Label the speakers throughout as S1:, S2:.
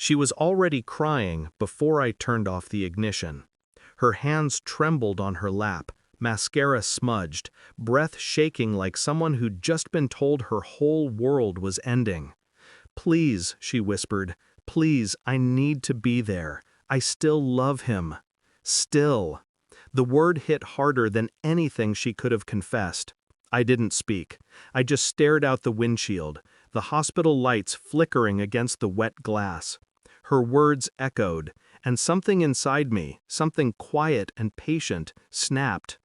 S1: She was already crying before I turned off the ignition. Her hands trembled on her lap, mascara smudged, breath shaking like someone who'd just been told her whole world was ending. "Please," she whispered, "please, I need to be there. I still love him. Still." The word hit harder than anything she could have confessed. I didn't speak. I just stared out the windshield, the hospital lights flickering against the wet glass. Her words echoed, and something inside me, something quiet and patient, snapped.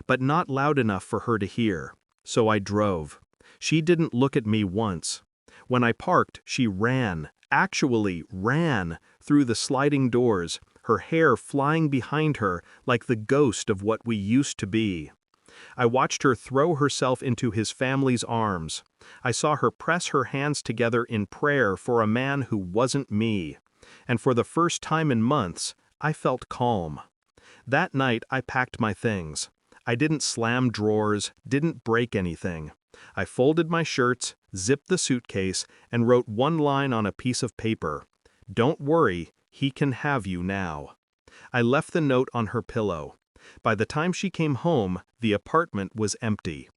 S1: But not loud enough for her to hear. So I drove. She didn't look at me once. When I parked, she ran, actually ran, through the sliding doors, her hair flying behind her like the ghost of what we used to be. I watched her throw herself into his family's arms. I saw her press her hands together in prayer for a man who wasn't me. And for the first time in months, I felt calm. That night, I packed my things. I didn't slam drawers, didn't break anything. I folded my shirts, zipped the suitcase, and wrote one line on a piece of paper. "Don't worry, he can have you now." I left the note on her pillow. By the time she came home, the apartment was empty.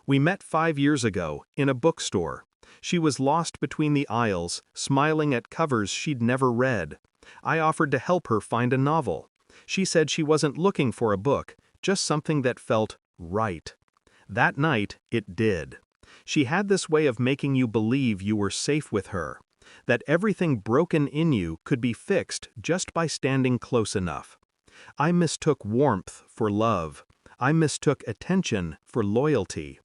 S1: We met 5 years ago, in a bookstore. She was lost between the aisles, smiling at covers she'd never read. I offered to help her find a novel. She said she wasn't looking for a book, just something that felt right. That night, it did. She had this way of making you believe you were safe with her, that everything broken in you could be fixed just by standing close enough. I mistook warmth for love. I mistook attention for loyalty.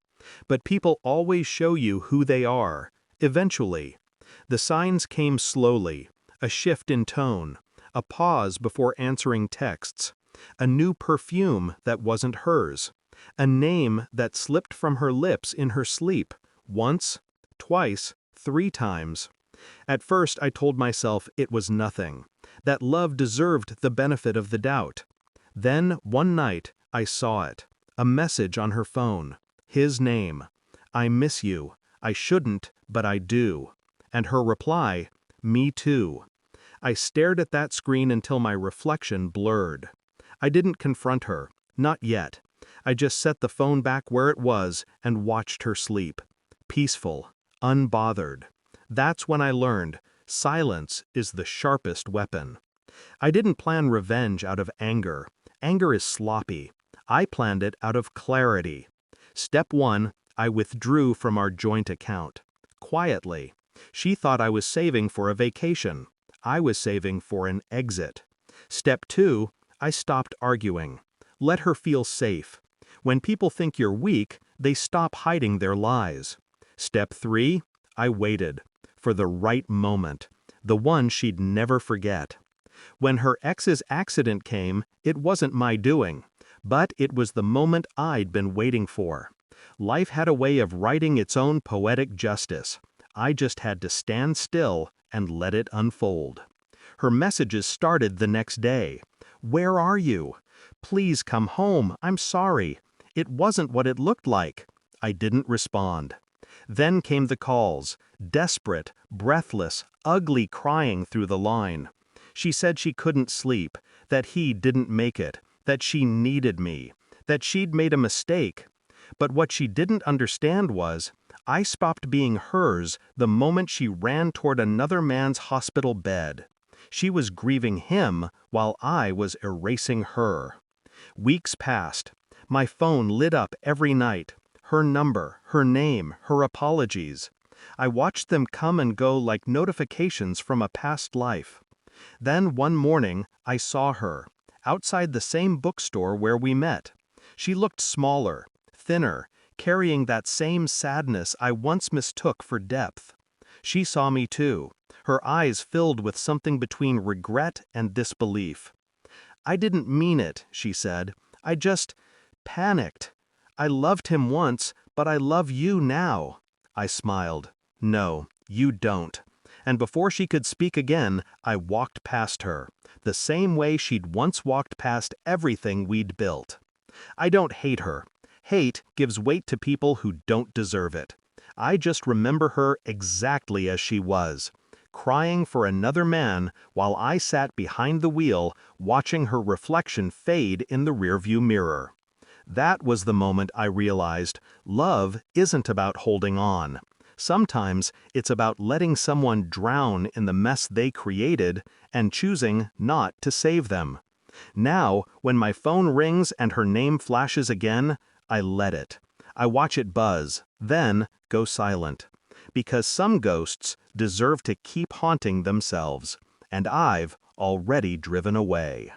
S1: But people always show you who they are, eventually. The signs came slowly, a shift in tone, a pause before answering texts, a new perfume that wasn't hers, a name that slipped from her lips in her sleep, once, twice, 3 times. At first I told myself it was nothing, that love deserved the benefit of the doubt. Then, one night, I saw it, a message on her phone, his name. "I miss you. I shouldn't, but I do." And her reply, "Me too." I stared at that screen until my reflection blurred. I didn't confront her, not yet. I just set the phone back where it was and watched her sleep. Peaceful, unbothered. That's when I learned, silence is the sharpest weapon. I didn't plan revenge out of anger. Anger is sloppy. I planned it out of clarity. Step 1, I withdrew from our joint account. Quietly. She thought I was saving for a vacation. I was saving for an exit. Step 2, I stopped arguing. Let her feel safe. When people think you're weak, they stop hiding their lies. Step 3, I waited. For the right moment. The one she'd never forget. When her ex's accident came, it wasn't my doing. But it was the moment I'd been waiting for. Life had a way of writing its own poetic justice. I just had to stand still and let it unfold. Her messages started the next day. "Where are you? Please come home, I'm sorry. It wasn't what it looked like." I didn't respond. Then came the calls, desperate, breathless, ugly crying through the line. She said she couldn't sleep, that he didn't make it, that she needed me, that she'd made a mistake. But what she didn't understand was, I stopped being hers the moment she ran toward another man's hospital bed. She was grieving him while I was erasing her. Weeks passed. My phone lit up every night. Her number, her name, her apologies. I watched them come and go like notifications from a past life. Then one morning, I saw her, outside the same bookstore where we met. She looked smaller, thinner, carrying that same sadness I once mistook for depth. She saw me too, her eyes filled with something between regret and disbelief. "I didn't mean it," she said. "I just panicked. I loved him once, but I love you now." I smiled. "No, you don't." And before she could speak again, I walked past her, the same way she'd once walked past everything we'd built. I don't hate her. Hate gives weight to people who don't deserve it. I just remember her exactly as she was. crying for another man while I sat behind the wheel watching her reflection fade in the rearview mirror. That was the moment I realized love isn't about holding on. Sometimes it's about letting someone drown in the mess they created and choosing not to save them. Now, when my phone rings and her name flashes again, I let it. I watch it buzz, then go silent. Because some ghosts deserve to keep haunting themselves, and I've already driven away.